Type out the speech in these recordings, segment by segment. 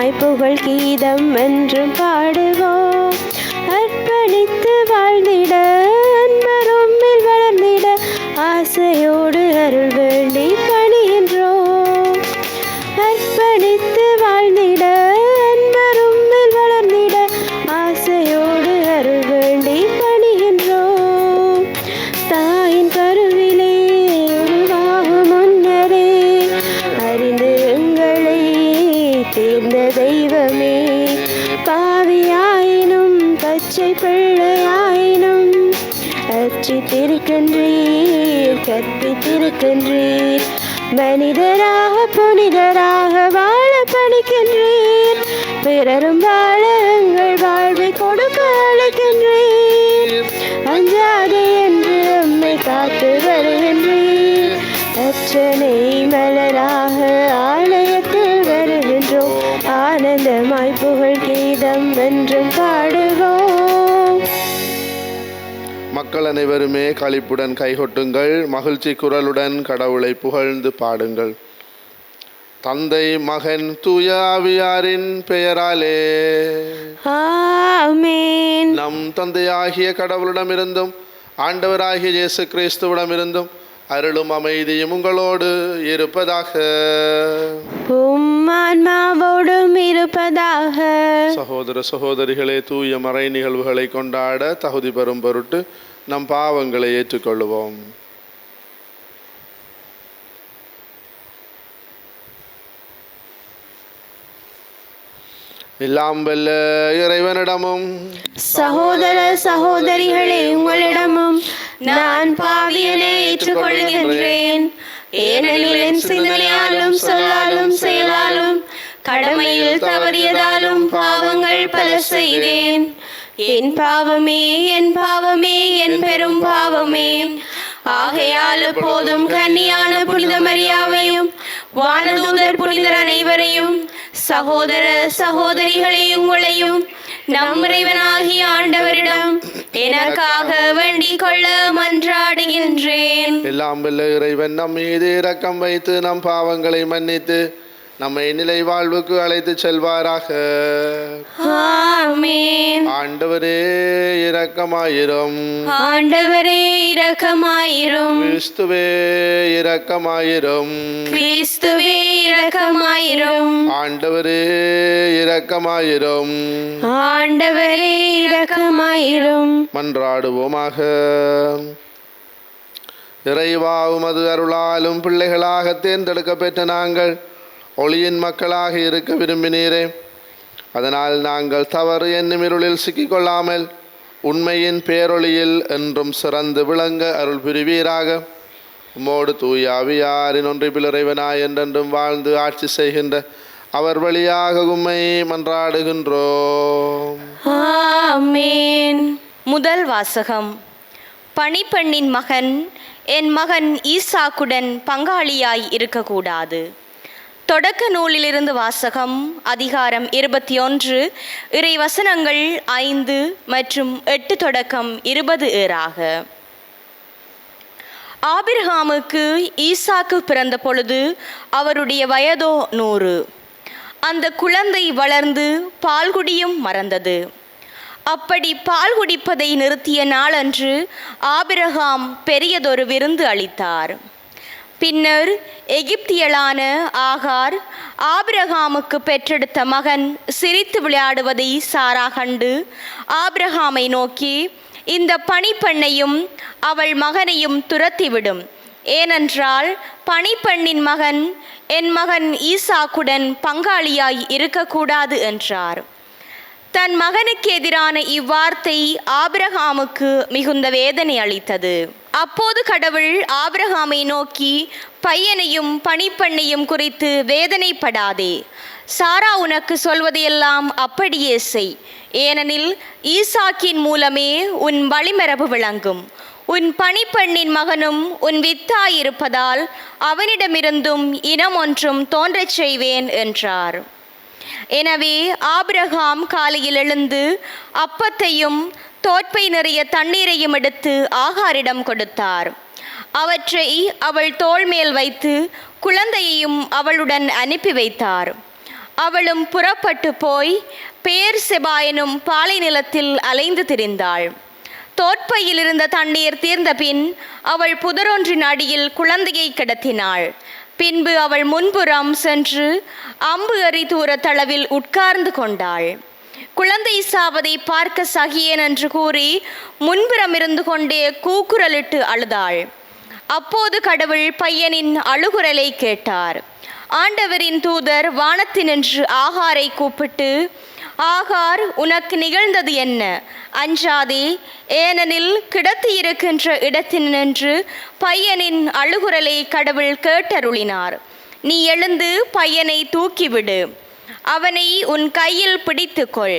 ஆனந்தமாய் புகழ் கீதம் என்றும் பாடுவோம். அர்ப்பணித்து வாழ்ந்திட அன்பரும் வளர்ந்திட ஆசையோடு அருள் வேண்டி பணிகின்றோம். அர்ப்பணித்து வாழ்ந்திட அன்பரும் வளர்ந்திட ஆசையோடு அருள் வேண்டி பணிகின்றோம். தாயின் கருவிலே உருவாகும் முன்னரே அறிந்து எங்களை தேர்ந்த தெய்வமே, பாவியாயினும் பச்சை பிள்ளையாயினும் அர்ச்சித்திருக்கின்றீர், கற்பித்திருக்கின்றீர். மனிதராக புனிதராக வாழ பணிக்கின்றீர், பிறரும் வாழ எங்கள் வாழ்வை கொடுக்க அழைக்கின்றீர். அஞ்சாதே என்று நம்மை காத்து வருகின்றீர். அர்ச்சனை மலராக ஆலயத்தில் வருகின்றோம். ஆனந்தமாய் புகழ் கீதம் என்றும் பாடுவோம். மக்கள் அனைவருமே களிப்புடன் கைகொட்டுங்கள், மகிழ்ச்சி குரலுடன் கடவுளை புகழ்ந்து பாடுங்கள். தந்தை மகன் தூய ஆவியாரின் பெயராலே ஆமென். நம் தந்தையாகிய கடவுளிடமிருந்தும் ஆண்டவராகிய இயேசு கிறிஸ்துவிடமிருந்தும் அருளும் அமைதியும் உங்களோடு இருப்பதாக. உம் ஆன்மாவோடும் இருப்பதாக. சகோதர சகோதரிகளே, தூய மறை நிகழ்வுகளை கொண்டாட தகுதி பெறும் பொருட்டு நம் பாவங்களை ஏற்றுக்கொள்வோம். எல்லாம் வல்ல இறைவனிடமும் சகோதர சகோதரிகளே உங்களிடமும் நான் பாவியனை ஏற்றுக்கொள்கின்றேன். ஏனெனில் என் சிந்தனையாலும் சொல்லாலும் செயலாலும் கடமையில் தவறியதாலும் பாவங்கள் பல செய்தேன். என் பாவமே, என் பாவமே, என் பெரும் பாவமே. ஆகையால் எப்போதும் கன்னியான புனித மரியாவையும் வானதூதர் புனிதர் அனைவரையும் சகோதர சகோதரிகளே உங்களையும் நம் இறைவனாகிய ஆண்டவரிடம் எனக்காக வேண்டிக் கொள்ள மன்றாடுகின்றேன். எல்லாம் வல்ல இறைவன் நம் மீது இரக்கம் வைத்து நம் பாவங்களை மன்னித்து நம்மை நிலை வாழ்வுக்கு அழைத்து செல்வாராக. ஆமென். ஆண்டவரே இரக்கமாயிரும். ஆண்டவரே இரக்கமாயிரும். கிறிஸ்துவே இரக்கமாயிரும். கிறிஸ்துவே இரக்கமாயிரும். ஆண்டவரே இரக்கமாயிரும். ஆண்டவரே இரக்கமாயிரும். மன்றாடுவோமாக. இறைவா, உமது அருளாலும் பிள்ளைகளாக தேர்ந்தெடுக்க பெற்ற நாங்கள் ஒளியின் மக்களாக இருக்க விரும்பினீரே. அதனால் நாங்கள் தவறு என்னும் இருளில் சிக்கிக்கொள்ளாமல் உண்மையின் பேரொளியில் என்றும் சிறந்து விளங்க அருள் புரிவீராக. உம்மோடு தூய ஆவியாரின் ஒன்றிப்பில் இறைவனாய் என்றென்றும் வாழ்ந்து ஆட்சி செய்கின்ற அவர் வழியாக உம்மை மன்றாடுகின்றோம். ஆமென். முதல் வாசகம். பணிப்பெண்ணின் மகன் என் மகன் ஈசாக்குடன் பங்காளியாய் இருக்கக்கூடாது. தொடக்க நூலிலிருந்து வாசகம். அதிகாரம் 21, இறை வசனங்கள் 5 மற்றும் 8 தொடக்கம் 20 ஏறாக. ஆபிரகாமுக்கு ஈசாக்கு பிறந்த பொழுது அவருடைய வயதோ 100. அந்த குழந்தை வளர்ந்து பால்குடியும் மறந்தது. அப்படி பால் குடிப்பதை நிறுத்திய நாளன்று ஆபிரகாம் பெரியதொரு விருந்து அளித்தார். பின்னர் எகிப்தியளான ஆகார் ஆபிரகாமுக்கு பெற்றெடுத்த மகன் சிரித்து விளையாடுவதை சாரா கண்டு ஆபிரகாமை நோக்கி, இந்த பணிப்பெண்ணையும் அவள் மகனையும் துரத்திவிடும். ஏனென்றால் பணிப்பெண்ணின் மகன் என் மகன் ஈசாக்குடன் பங்காளியாய் இருக்கக்கூடாது என்றார். தன் மகனுக்கு எதிரான இவ்வார்த்தை ஆபிரகாமுக்கு மிகுந்த வேதனை அளித்தது. அப்போது கடவுள் ஆபிரகாமை நோக்கி, பையனையும் பணிப்பெண்ணையும் குறித்து வேதனைப்படாதே. சாரா உனக்கு சொல்வதையெல்லாம் அப்படியே செய். ஏனெனில் ஈசாக்கின் மூலமே உன் வழிமரபு விளங்கும். உன் பணிப்பெண்ணின் மகனும் உன் வித்தாயிருப்பதால் அவனிடமிருந்தும் இனம் ஒன்றும் தோன்றச் செய்வேன் என்றார். எனவே ஆபிரகாம் காலையில் எழுந்து அப்பத்தையும் தோற்பை நிறைய தண்ணீரையும் எடுத்து ஆகாரிடம் கொடுத்தார். அவற்றை அவள் தோள் மேல் வைத்து குழந்தையையும் அவளுடன் அனுப்பி வைத்தார். அவளும் புறப்பட்டு போய் பேர் செபா எனும் பாலை நிலத்தில் அலைந்து திரிந்தாள். தோற்பையில் இருந்த தண்ணீர் தீர்ந்த பின் அவள் புதரொன்றின் அடியில் குழந்தையை கிடத்தினாள். பின்பு அவள் முன்புறம் சென்று அம்பு எறி தூரத்தளவில் உட்கார்ந்து கொண்டாள். குழந்தை சாவதை பார்க்க சகியேன் என்று கூறி முன்புறம் இருந்து கொண்டே கூக்குரலிட்டு அழுதாள். அப்போது கடவுள் பையனின் அழுகுரலை கேட்டார். ஆண்டவரின் தூதர் வானத்தினின்று ஆகாரை கூப்பிட்டு, ஆகார், உனக்கு நிகழ்ந்தது என்ன? அஞ்சாதே, ஏனெனில் கிடத்தி இருக்கின்ற இடத்தினின்று பையனின் அழுகுரலை கடவுள் கேட்டருளினார். நீ எழுந்து பையனை தூக்கிவிடு, அவனை உன் கையில் பிடித்துக்கொள்,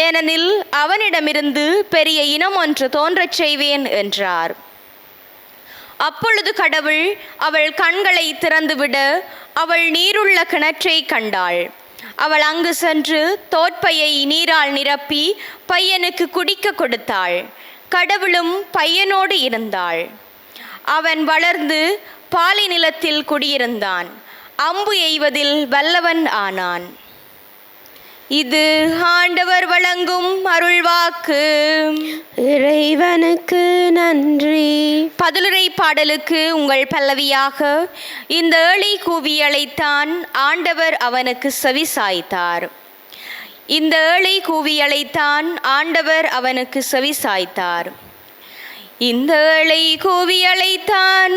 ஏனெனில் அவனிடமிருந்து பெரிய இனம் ஒன்று தோன்றச் செய்வேன் என்றார். அப்பொழுது கடவுள் அவள் கண்களை திறந்துவிட அவள் நீருள்ள கிணற்றை கண்டாள். அவள் அங்கு சென்று தோற்பையை நீரால் நிரப்பி பையனுக்கு குடிக்க கொடுத்தாள். கடவுளும் பையனோடு இருந்தாள். அவன் வளர்ந்து பாலை நிலத்தில் குடியிருந்தான். அம்பு எய்வதில் வல்லவன் ஆனான். இது ஆண்டவர் வழங்கும் அருள்வாக்கு. இறைவனுக்கு நன்றி. பதிலுரை பாடலுக்கு உங்கள் பல்லவியாக, இந்த ஏழை கூவி அழைத்தான், ஆண்டவர் அவனுக்கு செவி சாய்த்தார். இந்த ஏழை கூவி அழைத்தான், ஆண்டவர் அவனுக்கு செவி சாய்த்தார். இந்த ஏழை கூவி அழைத்தான்,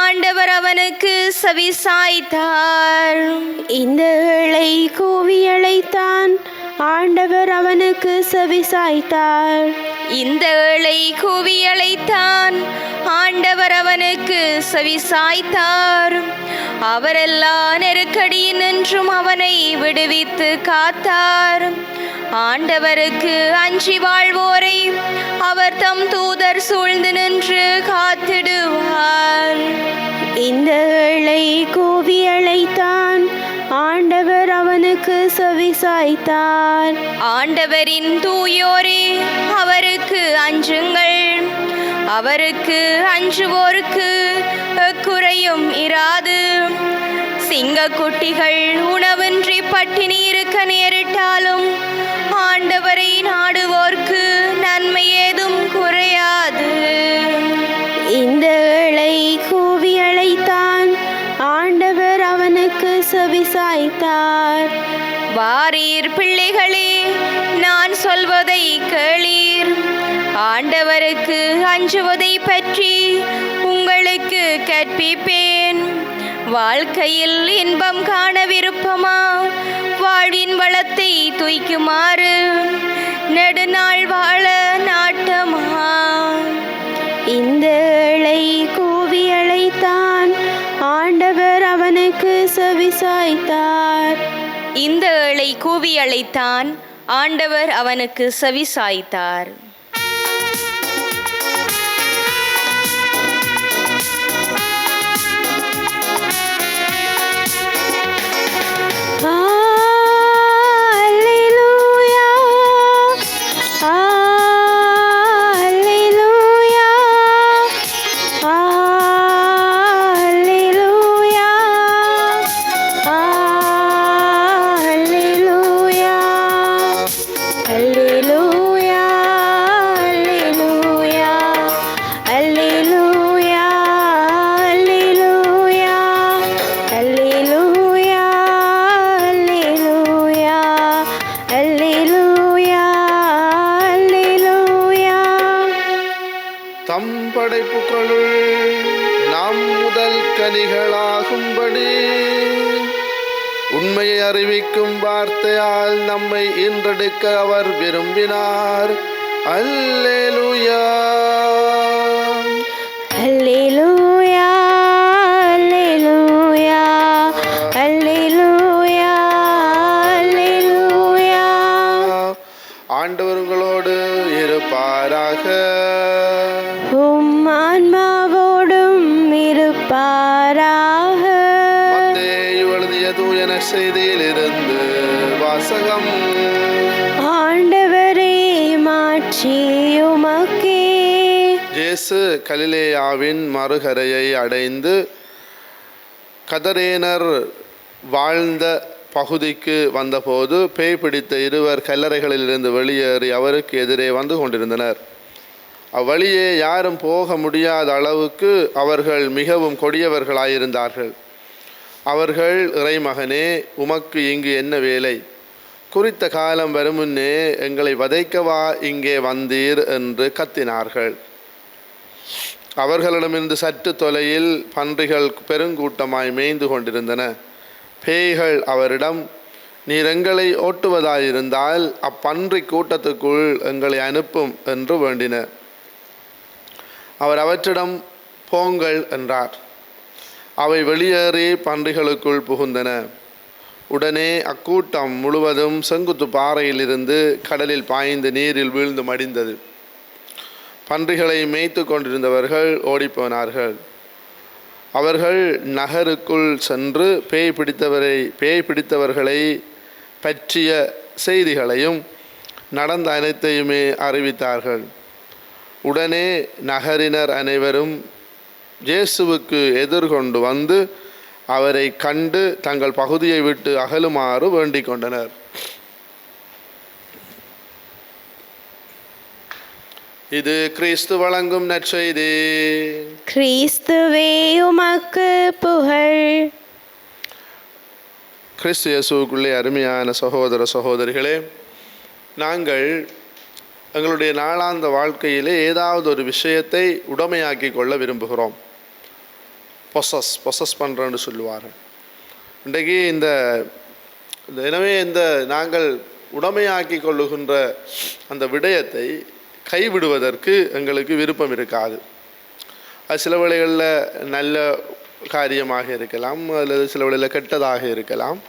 ஆண்டவர் அவனுக்கு செவி சாய்த்தார். இந்த ஏழை கூவி அழைத்தான், ஆண்டவர் அவனுக்கு செவி சாய்த்தார். இந்த ஏழை கூவி அழைத்தான், ஆண்டவர் அவனுக்கு செவி சாய்த்தார். அவர் எல்லா நெருக்கடியினின்றும் அவனை விடுவித்து காத்தார். ஆண்டவருக்கு அஞ்சி வாழ்வோரை அவர் தம் தூதர் சூழ்ந்து நின்று காத்திடுவார். இந்த ஏழை கூவி அழைத்தான், ஆண்டவர் அவனுக்கு செவி சாய்த்தார். ஆண்டவரின் தூயோரே, அவருக்கு அஞ்சுங்கள். அவருக்கு அஞ்சுவோருக்கு எக்குறையும் இராது. சிங்கக்குட்டிகள் உணவின்றி பட்டினி இருக்க நேரிட்டாலும் ஆண்டவரை நாடுவோர்க்கு நன்மை ஏதும் குறையாது. இந்த ஏழை கூவி அழைத்தான், ஆண்டவர் அவனுக்கு செவி சாய்த்தார். வாரீர் பிள்ளைகளே, நான் சொல்வதை கேளீர். ஆண்டவருக்கு அஞ்சுவதை பற்றி உங்களுக்கு கற்பிப்பேன். வாழ்க்கையில் இன்பம் காண விருப்பமா? வாழ்வின் வளத்தை தூய்க்குமாறு நெடுநாள் வாழ நாட்டமா? இந்த ஏழை கூவி அழைத்தான், ஆண்டவர் அவனுக்கு செவி சாய்த்தார். இந்த ஏழை கூவி அழைத்தான், ஆண்டவர் அவனுக்கு செவி சாய்த்தார். தம் படைப்புகளுள் நாம் முதல் கனிகளாகும்படி உண்மையை அறிவிக்கும் வார்த்தையால் நம்மை ஈன்றெடுக்க அவர் விரும்பினார். அல்லேலூயா, அல்லேலூயா, அல்லேலூயா, அல்லேலூயா, அல்லேலூயா. ஆண்டவர் உங்களோடு இருப்பாராக. உம் ஆன்மாவோடும் இருப்பாராக. மத்தேயு எழுதிய தூய நற்செய்தியிலிருந்து வாசகம். ஆண்டவரே, மாட்சி உமக்கே. இயேசு கலிலேயாவின் மறுகரையை அடைந்து கதரேனர் வாழ்ந்த பகுதிக்கு வந்தபோது பேய் பிடித்த இருவர் கல்லறைகளிலிருந்து வெளியேறி அவருக்கு எதிரே வந்து கொண்டிருந்தனர். அவ்வழியே யாரும் போக முடியாத அளவுக்கு அவர்கள் மிகவும் கொடியவர்களாயிருந்தார்கள். அவர்கள், இறைமகனே, உமக்கு இங்கு என்ன வேலை? குறித்த காலம் வரும் முன்னே எங்களை வதைக்கவா இங்கே வந்தீர் என்று கத்தினார்கள். அவர்களிடமிருந்து சற்று தொலையில் பன்றிகள் பெருங்கூட்டமாய் மேய்ந்து கொண்டிருந்தன. பேய்கள் அவரிடம், நீர் எங்களை ஓட்டுவதாயிருந்தால் அப்பன்றி கூட்டத்துக்குள் எங்களை அனுப்பும் என்று வேண்டின. அவர் அவற்றிடம், போங்கள் என்றார். அவை வெளியேறி பன்றிகளுக்குள் புகுந்தன. உடனே அக்கூட்டம் முழுவதும் செங்குத்து பாறையிலிருந்து கடலில் பாய்ந்து நீரில் வீழ்ந்து மடிந்தது. பன்றிகளை மேய்த்து கொண்டிருந்தவர்கள் ஓடிப்போனார்கள். அவர்கள் நகருக்குள் சென்று பேய் பிடித்தவர்களை பற்றிய செய்திகளையும் நடந்த அனைத்தையுமே அறிவித்தார்கள். உடனே நகரினர் அனைவரும் இயேசுவுக்கு எதிர்கொண்டு வந்து அவரை கண்டு தங்கள் பகுதியை விட்டு அகலுமாறு வேண்டிக் கொண்டனர். இது கிறிஸ்து வழங்கும் நற்செய்தி. கிறிஸ்துவே உமக்கு புகழ். கிறிஸ்து இயேசுவுக்குள்ளே அருமையான சகோதர சகோதரிகளே, நாங்கள் எங்களுடைய நாளாந்த வாழ்க்கையிலே ஏதாவது ஒரு விஷயத்தை உடைமையாக்கி கொள்ள விரும்புகிறோம். பொசஸ் பண்ணுறோன்னு சொல்லுவார்கள். இன்றைக்கு எனவே நாங்கள் உடைமையாக்கி கொள்ளுகின்ற அந்த விடயத்தை கைவிடுவதற்கு எங்களுக்கு விருப்பம் இருக்காது. அது சில வேளைகளில் நல்ல காரியமாக இருக்கலாம், அல்லது சில வேளையில் கெட்டதாக இருக்கலாம்.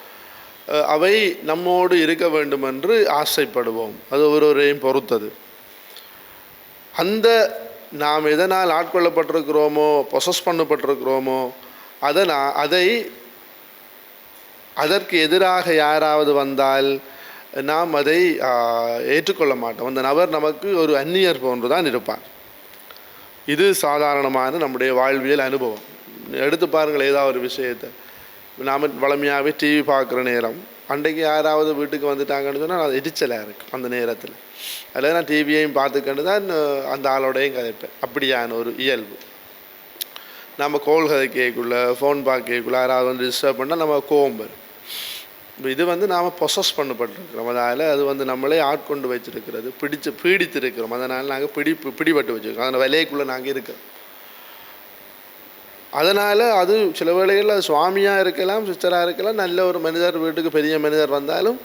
அவை நம்மோடு இருக்க வேண்டும் என்று ஆசைப்படுவோம். அது ஒருவரையும் பொறுத்தது. நாம் எதனால் ஆட்கொள்ளப்பட்டிருக்கிறோமோ, பொசஸ் பண்ணப்பட்டிருக்கிறோமோ, அதற்கு எதிராக யாராவது வந்தால் நாம் அதை ஏற்றுக்கொள்ள மாட்டோம். அந்த நபர் நமக்கு ஒரு அந்நியர் போன்று தான் இருப்பார். இது சாதாரணமான நம்முடைய வாழ்வியல் அனுபவம். எடுத்து பாருங்கள், ஏதாவது ஒரு விஷயத்தை நாம் வளமையாகவே டிவி பார்க்குற நேரம், அன்றைக்கு யாராவது வீட்டுக்கு வந்துட்டாங்கன்னு சொன்னால் அது எரிச்சலாக இருக்கும். அந்த நேரத்தில் அதில் நான் டிவியையும் பார்த்துக்கண்டு தான் அந்த ஆளோடையும் கதைப்பேன். அப்படியான ஒரு இயல்பு. நம்ம கோல் கதைக்குள்ள, ஃபோன் பார்க்கக்குள்ள யாராவது வந்து டிஸ்டர்ப் பண்ணால் நம்ம கோவம் வரும். இது நாம் பொசஸ் பண்ணப்பட்டிருக்கிறோம். அதனால் அது நம்மளே ஆட்கொண்டு வச்சிருக்கிறது, பீடித்திருக்கிறோம். அதனால் நாங்கள் பிடிபட்டு வச்சுருக்கோம். அதனால் விலைக்குள்ளே நாங்கள் இருக்கிறோம். அதனால் அது சில வேளைகளில் அது சுவாமியாக இருக்கலாம், சிஸ்டராக இருக்கலாம், நல்ல ஒரு மனிதர், வீட்டுக்கு பெரிய மனிதர் வந்தாலும்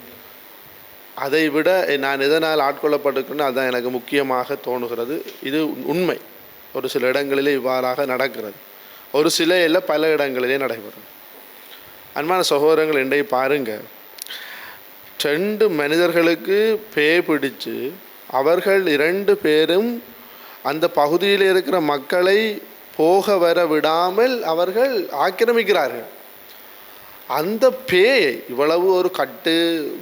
அதை விட நான் எதனால் ஆட்கொள்ளப்பட்டிருக்கேன்னு அதுதான் எனக்கு முக்கியமாக தோணுகிறது. இது உண்மை. ஒரு சில இடங்களிலே இவ்வாறாக நடக்கிறது, ஒரு சில இல்லை பல இடங்களிலே நடைபெறும். அன்பான சகோதரங்கள், இன்றைய பாருங்கள், 2 மனிதர்களுக்கு பேய் பிடிச்சு அவர்கள் 2 பேரும் அந்த பகுதியில் இருக்கிற மக்களை போக வர விடாமல் அவர்கள் ஆக்கிரமிக்கிறார்கள். அந்த பேயை, இவ்வளவு ஒரு கட்டு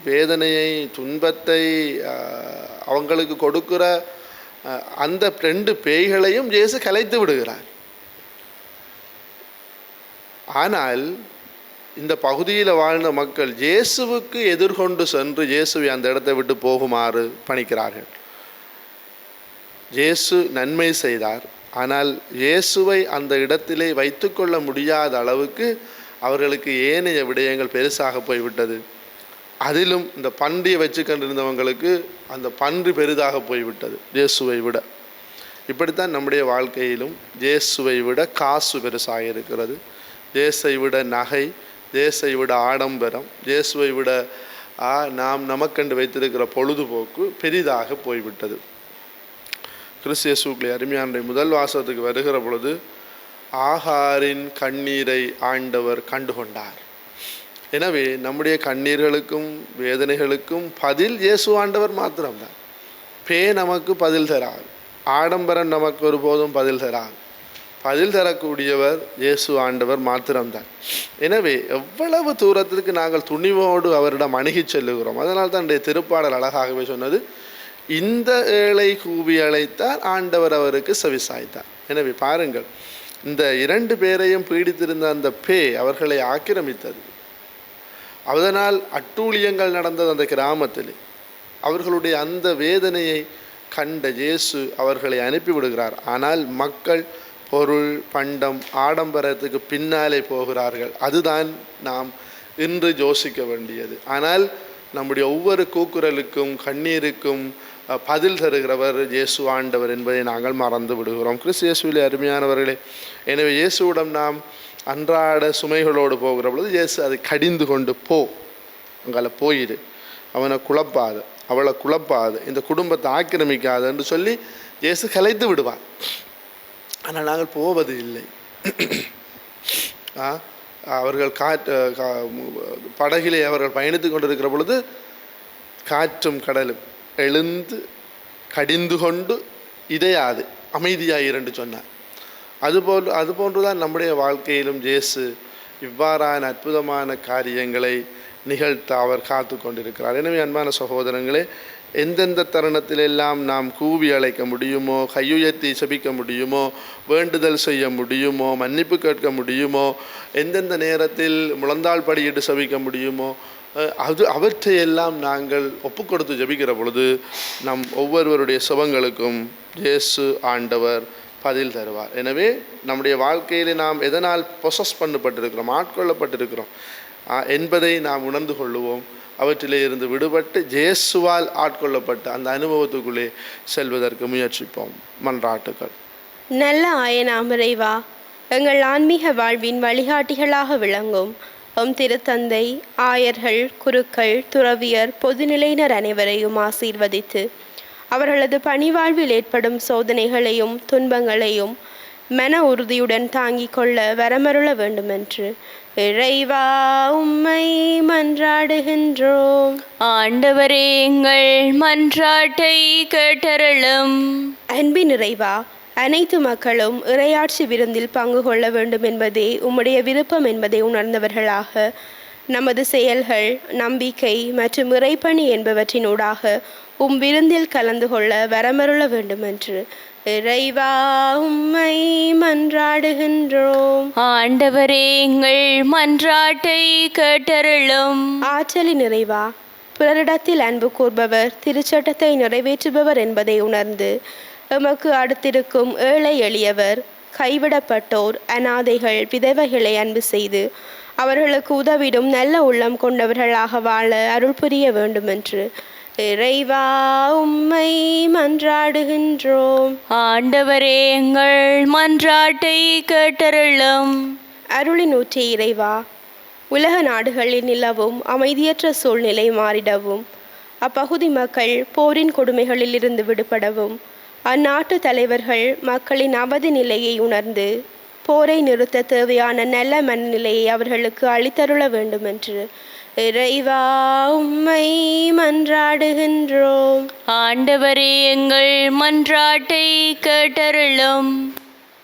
வேதனையை, துன்பத்தை அவங்களுக்கு கொடுக்கிற அந்த 2 பேய்களையும் இயேசு கலைத்து விடுகிறார். ஆனால் இந்த பகுதியில் வாழ்ந்த மக்கள் இயேசுவுக்கு எதிர்கொண்டு சென்று இயேசுவை அந்த இடத்தை விட்டு போகுமாறு பணிக்கிறார்கள். இயேசு நன்மை செய்தார். ஆனால் இயேசுவை அந்த இடத்திலே வைத்து கொள்ள முடியாத அளவுக்கு அவர்களுக்கு ஏனைய விடயங்கள் பெருசாக போய்விட்டது. அதிலும் இந்த பன்றியை வச்சு கொண்டிருந்தவங்களுக்கு அந்த பன்றி பெரிதாக போய்விட்டது இயேசுவை விட. இப்படித்தான் நம்முடைய வாழ்க்கையிலும் இயேசுவை விட காசு பெருசாக இருக்கிறது, இயேசை விட நகை, இயேசை விட ஆடம்பரம், இயேசுவை விட நாம் நமக்கண்டு வைத்திருக்கிற பொழுதுபோக்கு பெரிதாக போய்விட்டது. கிறிஸ்து இயேசுவுக்குள்ளே அருமையான முதல் வாசகத்துக்கு வருகிற பொழுது ஆகாரின் கண்ணீரை ஆண்டவர் கண்டுகொண்டார். எனவே நம்முடைய கண்ணீர்களுக்கும் வேதனைகளுக்கும் பதில் இயேசு ஆண்டவர் மாத்திரம்தான். நமக்கு பதில் தராது, ஆடம்பரம் நமக்கு ஒருபோதும் பதில் தராது. பதில் தரக்கூடியவர் இயேசு ஆண்டவர் மாத்திரம்தான். எனவே எவ்வளவு தூரத்திற்கு நாங்கள் துணிவோடு அவரிடம் அணுகி செல்லுகிறோம். அதனால் தான் திருப்பாடல் அழகாகவே சொன்னது, இந்த ஏழை கூவி அழைத்தார், ஆண்டவர் அவருக்கு செவிசாய்த்தார். எனவே பாருங்கள், இந்த 2 பேரையும் பீடித்திருந்த அந்த பேய் அவர்களை ஆக்கிரமித்தது. அதனால் அட்டூழியங்கள் நடந்தது அந்த கிராமத்தில். அவர்களுடைய அந்த வேதனையை கண்ட இயேசு அவர்களை அனுப்பிவிடுகிறார். ஆனால் மக்கள் பொருள் பண்டம் ஆடம்பரத்துக்கு பின்னாலே போகிறார்கள். அதுதான் நாம் இன்று யோசிக்க வேண்டியது. ஆனால் நம்முடைய ஒவ்வொரு கூக்குரலுக்கும் கண்ணீருக்கும் பதில் தருகிறவர் இயேசு ஆண்டவர் என்பதை நாங்கள் மறந்து விடுகிறோம். கிறிஸ்து இயேசுவிலே அருமையானவர்களே, எனவே இயேசுவிடம் நாம் அன்றாட சுமைகளோடு போகிற பொழுது இயேசு அதை கடிந்து கொண்டு அங்கால போயிடு, அவனை குழப்பாது, அவளை குழப்பாது, இந்த குடும்பத்தை ஆக்கிரமிக்காது என்று சொல்லி இயேசு கலைத்து விடுவார். ஆனால் நாங்கள் போவது இல்லை. அவர்கள் படகிலே அவர்கள் பயணித்து கொண்டிருக்கிற பொழுது காற்றும் கடலும் எழுந்து கடிந்து கொண்டு இதையாது அமைதியாயிரு என்று சொன்னார். அதுபோன்றுதான் நம்முடைய வாழ்க்கையிலும் இயேசு இவ்வாறான அற்புதமான காரியங்களை நிகழ்த்த அவர் காத்து கொண்டிருக்கிறார். எனவே அன்பான சகோதரங்களே, எந்தெந்த தருணத்திலெல்லாம் நாம் கூவி அழைக்க முடியுமோ, கையுயர்த்தி செபிக்க முடியுமோ, வேண்டுதல் செய்ய முடியுமோ, மன்னிப்பு கேட்க முடியுமோ, எந்தெந்த நேரத்தில் முழந்தாள் படியிட்டு செபிக்க முடியுமோ, அவற்றையெல்லாம் நாங்கள் ஒப்பு கொடுத்து ஜெபிக்கிற பொழுது நம் ஒவ்வொருவருடைய சுபங்களுக்கும் இயேசு ஆண்டவர் பதில் தருவார். எனவே நம்முடைய வாழ்க்கையில் நாம் எதனால் பொசஸ் பண்ணப்பட்டிருக்கிறோம், ஆட்கொள்ளப்பட்டிருக்கிறோம் என்பதை நாம் உணர்ந்து கொள்ளுவோம். அவற்றிலே இருந்து விடுபட்டு இயேசுவால் ஆட்கொள்ளப்பட்ட அந்த அனுபவத்துக்குள்ளே செல்வதற்கு முயற்சிப்போம். மன்றாட்டுக்கள். நல்ல ஆயனாம் இறைவா, எங்கள் ஆன்மீக வாழ்வின் வழிகாட்டிகளாக விளங்கும் திருத்தந்தை, ஆயர்கள், குருக்கள், துறவியர், பொதுநிலையினர் அனைவரையும் ஆசீர்வதித்து அவர்களது பணிவாழ்வில் ஏற்படும் சோதனைகளையும் துன்பங்களையும் மன உறுதியுடன் தாங்கிக் கொள்ள வரமருள வேண்டுமென்று இறைவா உம்மை மன்றாடுகின்றோம். ஆண்டவரே, எங்கள் மன்றாட்டை கேட்டருளும். அன்பின் இறைவா, அனைத்து மக்களும் இறையாட்சி விருந்தில் பங்கு கொள்ள வேண்டும் என்பதே உம்முடைய விருப்பம் என்பதை உணர்ந்தவர்களாக நமது செயல்கள், நம்பிக்கை மற்றும் இறைப்பணி என்பவற்றினூடாக விருந்தில் கலந்து கொள்ள வரமருள வேண்டுமென்று இறைவா உம்மை மன்றாடுகின்றோம். ஆண்டவரே, எங்கள் மன்றாட்டை கேட்டருளும். ஆற்றலின் இறைவா, பிறரிடத்தில் அன்பு கூர்பவர், திருச்சட்டத்தை நிறைவேற்றுபவர் என்பதை உணர்ந்து எமக்கு அடுத்திருக்கும் ஏழை எளியவர், கைவிடப்பட்டோர், அனாதைகள், விதவைகளை அன்பு செய்து அவர்களுக்கு உதவிடும் நல்ல உள்ளம் கொண்டவர்களாக வாழ அருள் புரிய வேண்டுமென்று இறைவா உம்மை மன்றாடுகின்றோம். ஆண்டவரே, எங்கள் மன்றாட்டை கேட்டருளும். அருளின் ஊற்றி இறைவா, உலக நாடுகளில் நிலவும் அமைதியற்ற சூழ்நிலை மாறிடவும், அப்பகுதி மக்கள் போரின் கொடுமைகளில் இருந்து விடுபடவும், அந்நாட்டு தலைவர்கள் மக்களின் அவதி நிலையை உணர்ந்து போரை நிறுத்த தேவையான நல்ல மனநிலையை அவர்களுக்கு அளித்தருள வேண்டுமென்று இறைவா உம்மை மன்றாடுகின்றோம். ஆண்டவரே, எங்கள் மன்றாட்டை கேட்டருளும்.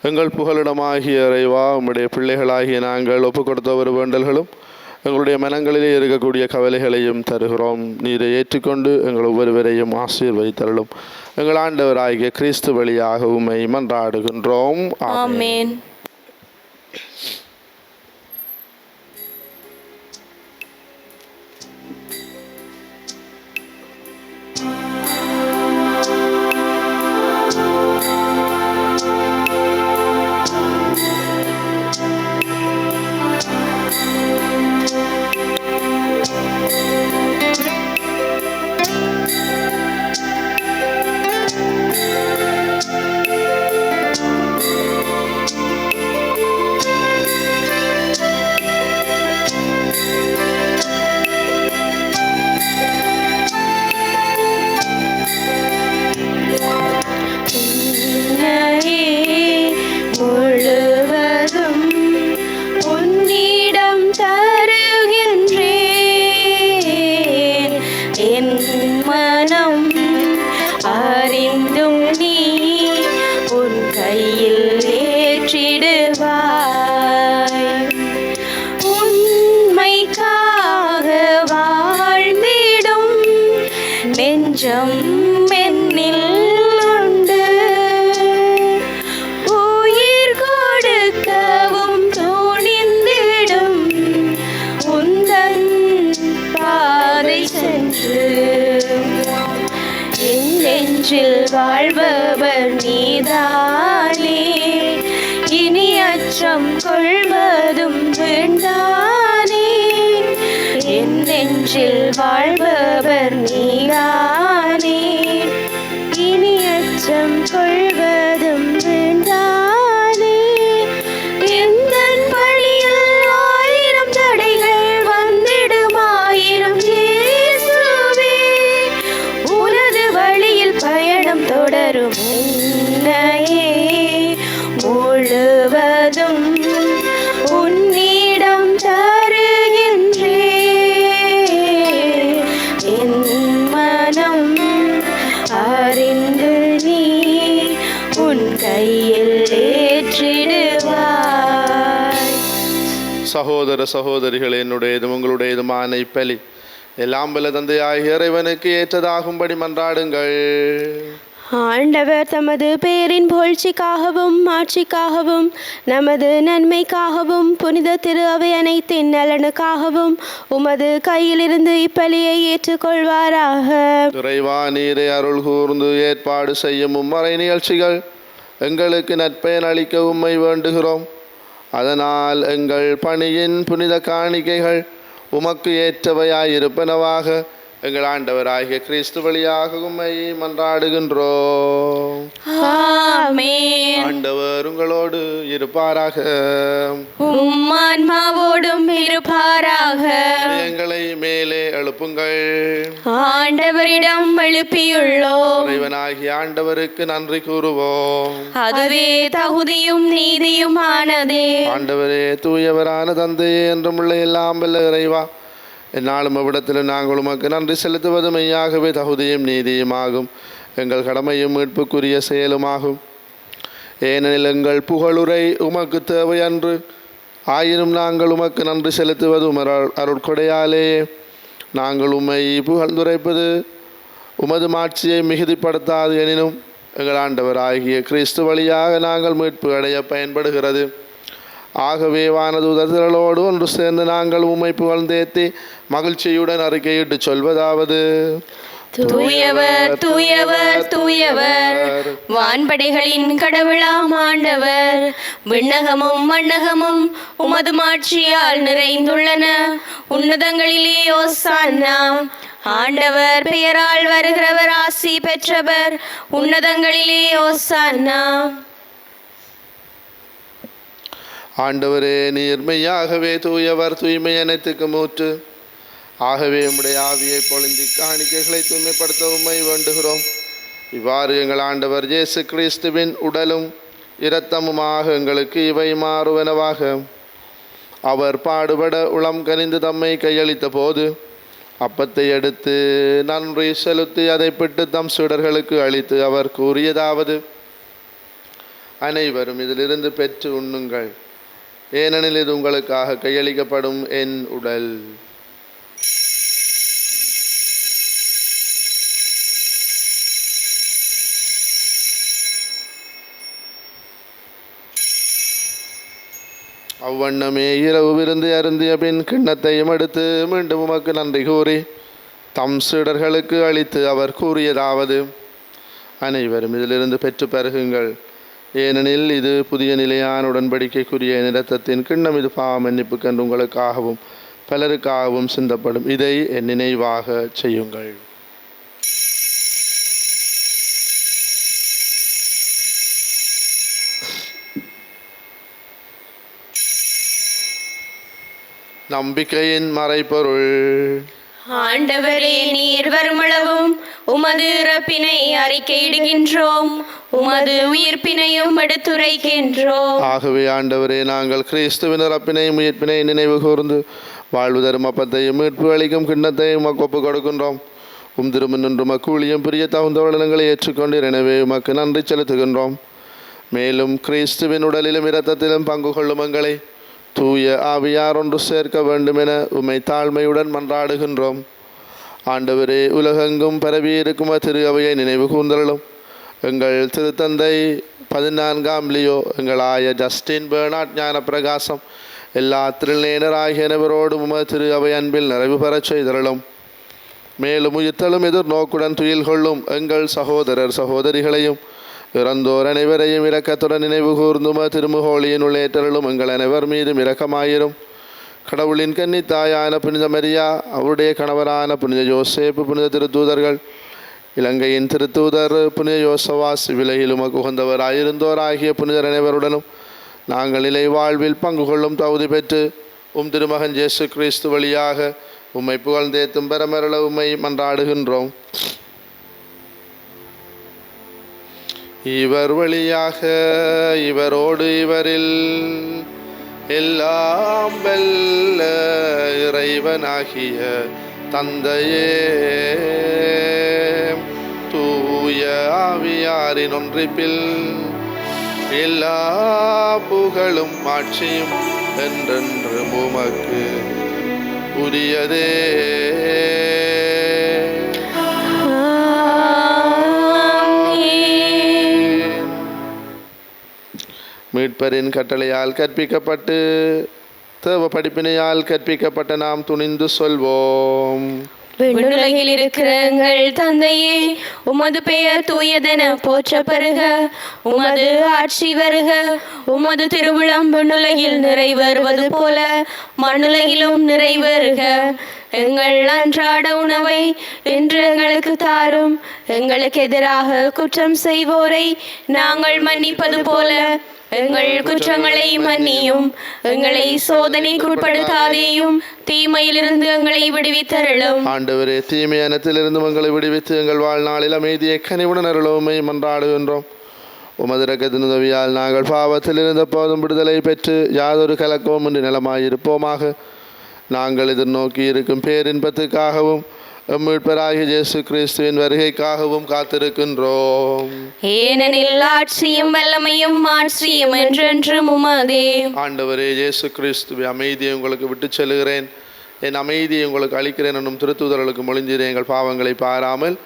எங்கள் புகலிடமாகிய இறைவா, உம்முடைய பிள்ளைகளாகிய நாங்கள் ஒப்பு கொடுத்த ஒரு வேண்டல்களும் எங்களுடைய மனங்களிலே இருக்கக்கூடிய கவலைகளையும் தருகிறோம். நீரை ஏற்றுக்கொண்டு எங்கள் ஒவ்வொருவரையும் ஆசீர்வதித்தருளும். எங்கள் ஆண்டவராகிய கிறிஸ்து வழியாக உம்மை மன்றாடுகின்றோம். ஆமென். நெஞ்சில் வாழ்பவர் நீதானே, இனி அச்சம் கொள்வதும் வேண்டானே. என் நெஞ்சில் வாழ்பவர் நீதானே, இனி அச்சம் கொள்வதும் வேண்டானே. எந்தன் வழியில் ஆயிரம் தடைகள் வந்திடுமாயிரம் இயேசுவே, உனது வழியில் பயணம் தொடரும் உன்னையே முழுவதும் உன்னிடம் தருகின்றே. என் மனம் அறிந்து நீ உன் கையில் ஏற்றிடுவாய். சகோதர சகோதரிகள், என்னுடையதும் உங்களுடையதுமான இப்பலி எல்லாம் வல்ல தந்தையாகிய இறைவனுக்கு ஏற்றதாகும்படி மன்றாடுங்கள். ஆண்டவர் தமது பெயரின் புகழ்ச்சிக்காகவும் ஆட்சிக்காகவும் நமது நன்மைக்காகவும் புனித திரு அவை அனைத்தின் நலனுக்காகவும் உமது கையிலிருந்து இப்பலியை ஏற்றுக்கொள்வாராக. இறைவா, நீரை அருள் கூர்ந்து ஏற்பாடு செய்யும் உம்மறை நிகழ்ச்சிகள் எங்களுக்கு நற்பயன் அளிக்க உம்மை வேண்டுகிறோம். அதனால் எங்கள் பணியின் புனித காணிக்கைகள் உமக்கு ஏற்றவையாயிருப்பனவாக எங்கள் ஆண்டவராகிய கிறிஸ்து வழியாக உம்மை மன்றாடுகின்றோம். ஆமென். ஆண்டவர் உங்களோடு இருப்பாராக. உம்மான்மாவோடும் இருப்பாராக. எங்களை மேலே எழுப்புங்கள். ஆண்டவரிடம் எழுப்பியுள்ளோம். இறைவனாகிய ஆண்டவருக்கு நன்றி கூறுவோம். அதுவே தகுதியும் நீதியுமானதே. ஆண்டவரே, தூயவரான தந்தையே, என்றும் உள்ள எல்லாம் வல்ல இறைவா, என்னாலும் அவ்விடத்தில் நாங்கள் உமக்கு நன்றி செலுத்துவது மெய்யாகவே தகுதியும் நீதியுமாகும், எங்கள் கடமையும் மீட்புக்குரிய செயலுமாகும். ஏனெனில் எங்கள் புகழுரை உமக்கு தேவை அன்று, ஆயினும் நாங்கள் உமக்கு நன்றி செலுத்துவது அருட்கொடையாலேயே. நாங்கள் உம்மை புகழ்ந்துரைப்பது உமது மாட்சியை மிகுதிப்படுத்தாது, எனினும் எங்கள் ஆண்டவர் ஆகிய கிறிஸ்து வழியாக நாங்கள் மீட்பு அடைய பயன்படுகிறது. ஆகவே வானதூதர்களோடு ஒன்று சேர்ந்து நாங்கள் உம்மை புகழ்ந்தேத்தி மகிழ்ச்சியுடன் அறிக்கையிட்டு சொல்வதாவது: தூயவர் தூயவர் தூயவர், வான்படைகளின் கடவுளாம் ஆண்டவர். விண்ணகமும் மண்ணகமும் உமது மாட்சியால் நிறைந்துள்ளன. உன்னதங்களிலே ஓசானா. ஆண்டவர் பெயரால் வருகிறவர் ஆசி பெற்றவர். உன்னதங்களிலே ஓசானா. ஆண்டவரே, நீர் மெய்யாகவே தூயவர், தூய்மை அனைத்துக்கு மூற்று. ஆகவே உம்முடைய ஆவியை பொழிந்து காணிக்கைகளை தூய்மைப்படுத்த உம்மை வேண்டுகிறோம். இவ்வாறு எங்கள் ஆண்டவர் இயேசு கிறிஸ்துவின் உடலும் இரத்தமுமாக எங்களுக்கு இவை மாறுவனவாக. அவர் பாடுபட உளம் கனிந்து தம்மை கையளித்த போது அப்பத்தை எடுத்து நன்றி செலுத்தி அதை பிட்டு தம் சீடர்களுக்கு அளித்து அவர் கூறியதாவது: அனைவரும் இதிலிருந்து பெற்று உண்ணுங்கள், ஏனெனில் இது உங்களுக்காக கையளிக்கப்படும் என் உடல். அவ்வண்ணமே இரவு விருந்து அருந்திய பின் கிண்ணத்தையும் எடுத்து மீண்டும் உமக்கு நன்றி கூறி தம் சீடர்களுக்கு அளித்து அவர் கூறியதாவது: அனைவரும் இதிலிருந்து பெற்று பருகுங்கள், ஏனெனில் இது புதிய நிலையான உடன்படிக்கைக்குரிய இரத்தத்தின் கிண்ணம். இது பாவ மன்னிப்புக்கென்று உங்களுக்காகவும் பலருக்காகவும் சிந்தப்படும். இதை என் நினைவாக செய்யுங்கள். நம்பிக்கையின் மறைபொருள். ஆண்டவரே, நீர் வருமளவும் உமது இறப்பினை அறிக்கையிடுகின்றோம், உமது உயிர்ப்பினையும் எடுத்துரைக்கின்றோம். ஆகவே ஆண்டவரே, நாங்கள் கிறிஸ்துவின் இறப்பினையும் உயிர்ப்பினையும் நினைவு கூர்ந்து வாழ்வு தரும் அப்பத்தையும் மீட்பு அளிக்கும் கிண்ணத்தையும் ஒப்பு கொடுக்கின்றோம். திருமன்று கூலியும் பிரிய தகுந்த வளனங்களை ஏற்றுக்கொண்டு எனவே உமக்கு நன்றி செலுத்துகின்றோம். மேலும் கிறிஸ்துவின் உடலிலும் இரத்தத்திலும் பங்கு கொள்ளும் எங்களை தூய ஆவியார் ஒன்று சேர்க்க வேண்டும் என உம்மை தாழ்மையுடன் மன்றாடுகின்றோம். ஆண்டவரே, உலகெங்கும் பரவியிருக்கும் திரு அவையை நினைவு கூர்ந்தருளும். எங்கள் திருத்தந்தை 14ஆம் லியோ, எங்கள் ஆய ஜஸ்டின் பெர்னாட் ஞான பிரகாசம், எல்லா திருநேனராகிய அனைவரோடும் உமது திரு அவை அன்பில் நிறைவு பெறச் செய்தருளும். மேலும் உயிர்த்தலும் எதிர்நோக்குடன் துயில் கொள்ளும் எங்கள் சகோதரர் சகோதரிகளையும் இறந்தோர் அனைவரையும் இரக்கத்துடன் நினைவு கூர்ந்தும திருமுகோளியின் உள்ளேற்றலும் எங்கள் அனைவர் மீதும் இரக்கமாயிரும். கடவுளின் கன்னித்தாயான புனித மரியா, அவருடைய கணவரான புனித யோசேப்பு, புனித திருத்தூதர்கள், இலங்கையின் திருத்தூதர் புனித யோசவாஸ், விலையிலும் உகந்தவராயிருந்தோர் ஆகிய புனிதர் அனைவருடனும் நாங்கள் நிலை வாழ்வில் பங்கு கொள்ளும் தகுதி பெற்று திருமகன் இயேசு கிறிஸ்து வழியாக உம்மை புகழ்ந்தேத்தும் பெறமருள உம்மை மன்றாடுகின்றோம். இவர் வழியாக இவரோடு இவரில் எல்லாம் வல்ல இறைவனாகிய தந்தையே, தூய ஆவியாரின் ஒன்றிப்பில் எல்லா புகழும் ஆட்சியும் என்றென்றும் உமக்கு உரியதே. மீட்பரின் கட்டளையால் கற்பிக்கப்பட்டு தேவ படிப்பினையால் கற்பிக்கப்பட்ட நாம் துணிந்து சொல்வோம். விண்ணுலகில் இருக்கிற எங்கள் தந்தையே, உமது பெயர் தூயதென போற்ற பெறுக. உமது ஆட்சி வருக. உமது திருவிழம் விண்ணுலகில் நிறைவேறுவது போல மண்ணுலகிலும் நிறைவேறுக. எங்கள் அன்றாட உணவை இன்று எங்களுக்கு தாரும். எங்களுக்கு எதிராக குற்றம் செய்வோரை நாங்கள் மன்னிப்பது போல எங்கள் குற்றங்களை மன்னியும். எங்களை சோதனைக்கு உட்படுத்தாதேயும், தீமையிலிருந்து எங்களை விடுவித்தருளும். ஆண்டவரே, தீமையானத்திலிருந்து எங்களை விடுவித்து எங்கள் வாழ்நாளில் அமைதியை கனிவுடன் அருளுமை மன்றாடுகின்றோம். உமது இரக்கத்தின் உதவியால் நாங்கள் பாவத்தில் இருந்த போதும் விடுதலை பெற்று யாதொரு கலக்கமும் இன்று நிலமாயிருப்போமாக. நாங்கள் எதிர்நோக்கி இருக்கும் பேரின்பத்துக்காகவும் மீட்பராகிய இயேசு கிறிஸ்துவின் வருகைக்காகவும் காத்திருக்கின்றோம். ஏனெனில் ஆட்சியும் வல்லமையும் மாட்சியும் என்றென்றும் உமதே. ஆண்டவரே இயேசு கிறிஸ்துவை, அமைதியை உங்களுக்கு விட்டு செல்கிறேன், என் அமைதியை உங்களுக்கு அளிக்கிறேன் என்னும் திருத்தூதர்களுக்கு மொழிந்தீரே. எங்கள் பாவங்களை பாராமல்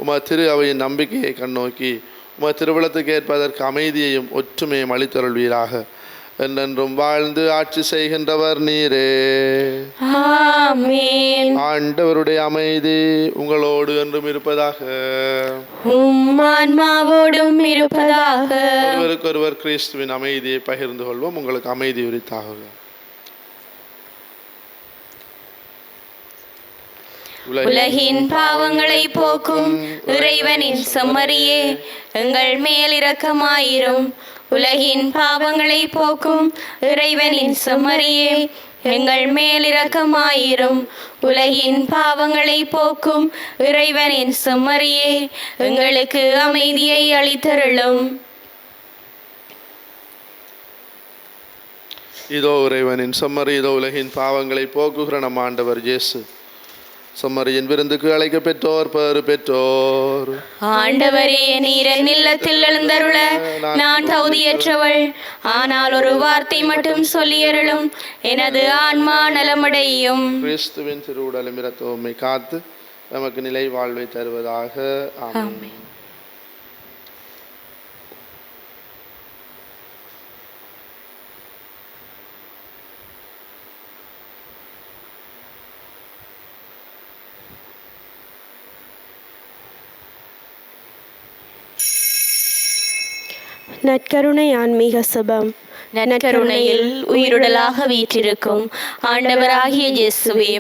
உமது திரு அவையின் நம்பிக்கையை கண்ணோக்கி உமது திருவிழத்துக்கு ஏற்பதற்கு அமைதியையும் ஒற்றுமையும் அளித்தருள்வீராக. என்றென்றும் வாழ்ந்து ஆட்சி செய்கின்றவர் நீரே. ஆமென். ஆண்டவருடைய அமைதி உங்களோடு என்றும் இருப்பதாக. உம் ஆன்மாவோடும் இருப்பதாக. ஒருவருக்கொருவர் கிறிஸ்துவின் அமைதியை பகிர்ந்து கொள்வோம். உங்களுக்கு அமைதி உரித்தாக. உலகின் பாவங்களை போக்கும் இறைவனின் செம்மறியே, எங்கள் மேல் இரக்கமாயிரும். உலகின் பாவங்களை போக்கும் இறைவனின் செம்மறியே, எங்கள் மேல் இரக்கமாயிரும். உலகின் பாவங்களை போக்கும் இறைவனின் செம்மறியே, எங்களுக்கு அமைதியை அளித்தருளும். இதோ இறைவனின் செம்மறி, இதோ உலகின் பாவங்களை போக்குகிற நம் ஆண்டவர் இயேசு. செம்மறியின் விருந்துக்கு அழைக்க பெற்றோர் பேறு பெற்றோர். ஆண்டவரே, நீர் என் இல்லத்தில் எழுந்தருள நான் தகுதியற்றவள். ஆனால் ஒரு வார்த்தை மட்டும் சொல்லியருளும், எனது ஆன்மா நலமடையும். கிறிஸ்துவின் திருவுடலும் இரத்தமும் காத்து நமக்கு நிலை வாழ்வை தருவதாக. ஆமென். நற்கருணை ஆன்மீக சுபம். நற்கருணையில் உயிருடலாக வீற்றிருக்கும் ஆண்டவராகிய இயேசுவே,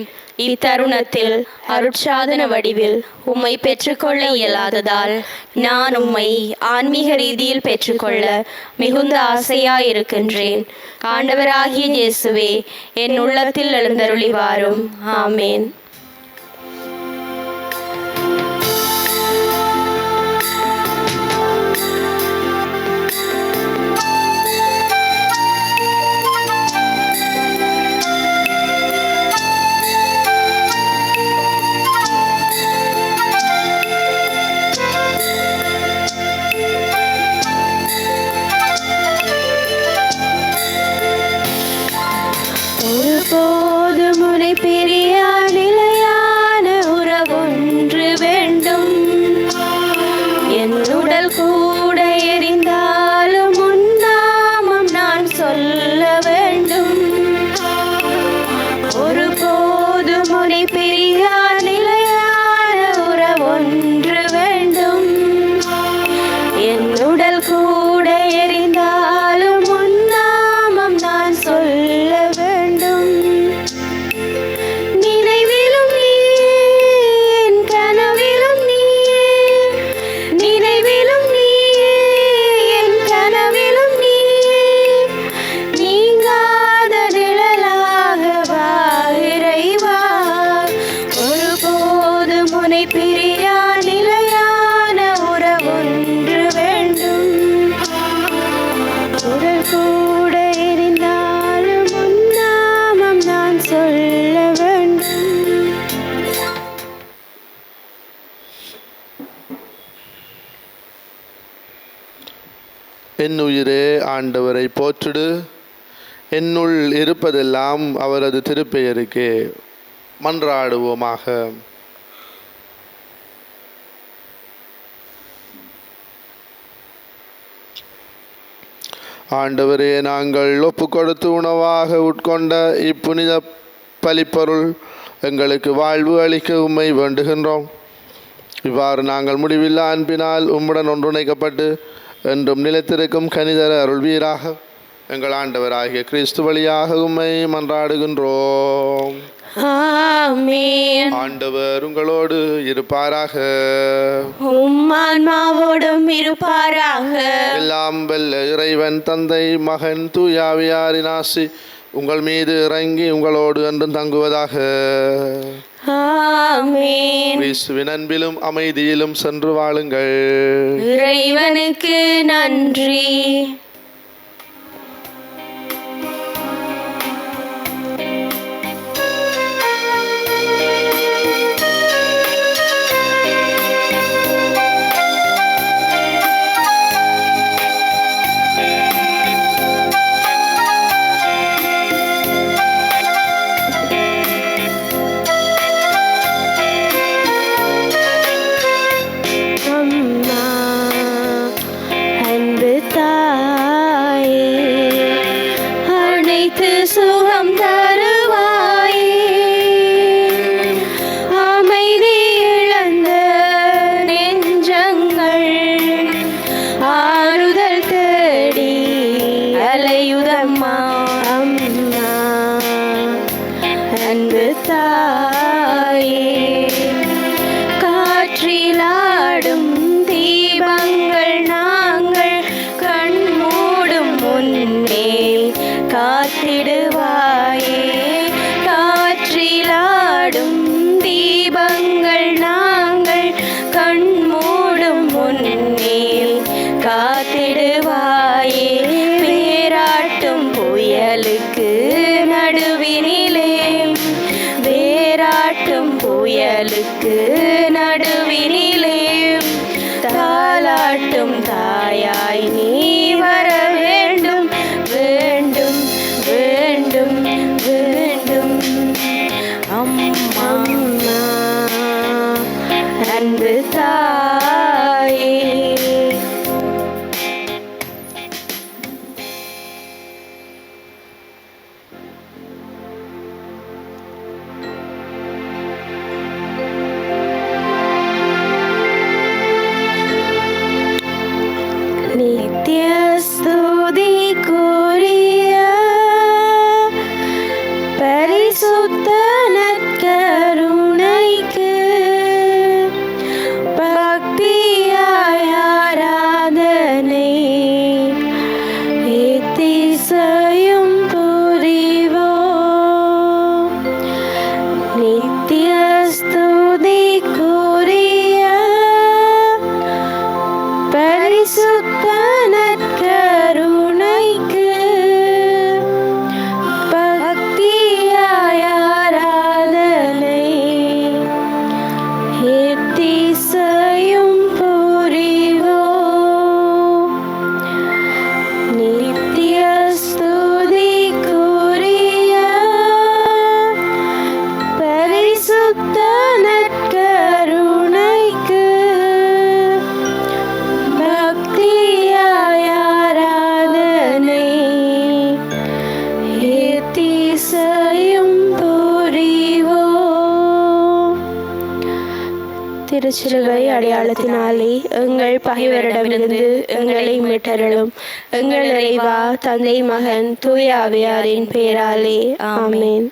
இத்தருணத்தில் அருட்சாதன வடிவில் உம்மை பெற்றுக்கொள்ள இயலாததால் நான் உம்மை ஆன்மீக ரீதியில் பெற்றுக்கொள்ள மிகுந்த ஆசையாயிருக்கின்றேன். ஆண்டவராகிய இயேசுவே, என் உள்ளத்தில் எழுந்தருளி வாரும். ஆமேன். ஒருபோது முனை பிரியா நிலை என் உயிரே ஆண்டவரை போற்றிடு, என்னுள் இருப்பதெல்லாம் அவரது திருப்பெயருக்கே. மன்றாடுவோமாக. ஆண்டவரே, நாங்கள் ஒப்பு கொடுத்து உணவாக உட்கொண்ட இப்புனித பலிப்பொருள் எங்களுக்கு வாழ்வு அளிக்க உம்மை வேண்டுகின்றோம். இவ்வாறு நாங்கள் முடிவில்லா அன்பினால் உம்முடன் ஒன்றிணைக்கப்பட்டு என்றும் நிலைத்திருக்கும் கனிதர அருள்வீராக. எங்கள் ஆண்டவராகிய கிறிஸ்து வழியாக உம்மை மன்றாடுகின்றோம். ஆமென். ஆண்டவர் உங்களோடு இருப்பாராக. உம் ஆன்மாவோடும் இருப்பாராக. எல்லாம் வல்ல இறைவன் தந்தை, மகன், தூயாவியாரின் ஆசி உங்கள் மீது இறங்கி உங்களோடு என்றும் தங்குவதாக. ஆமென். கிறிஸ்துவின் அன்பிலும் அமைதியிலும் சென்று வாழுங்கள். இறைவனுக்கு நன்றி. சுகம் தருவாயே, அமைதி இழந்த நெஞ்சங்கள் ஆறுதல் தேடி அலையுதம்மா. அம்மா அன்பு தாயே, காற்றிலாடும் தீபங்கள் நாங்கள் கண் மூடும் முன்னே காத்திடுவாயே. காற்றிலாடும் தீபங்கள் நாங்கள் கண் மூடும் முன்னே காத்திடுவாயே. வேராட்டும் புயலுக்கு நடுவினிலே, வேராட்டும் புயலுக்கு நடுவினிலே தாலாட்டும் தாயாய் நீ வர வேண்டும், வேண்டும், வேண்டும், வேண்டும். அம்மா அன்பு தாயே. நித்ய ஸ்துதிக்குரிய பரிசுத்த நற்கருணைக்கு பக்தியாய் ஆராதனை எத்திசையும் புரிவோம். நித்ய ஸ்துதிக்குரிய பரிசுத்த நற்கருணைக்கு பக்தியாய் ஆராதனை எத்திசையும் புரிவோம். நித்ய ஸ்துதிக்குரிய பரிசுத்த நற்கருணைக்கு பக்தியாய் ஆராதனை எத்திசையும் புரிவோம். திருச்சிலுவை அடையாளத்தினாலே எங்கள் பகைவரிடமிருந்து எங்களை மீட்டருளும். எங்கள் இறைவா, தந்தை, மகன், தூய ஆவியாரின் பெயராலே ஆமென்.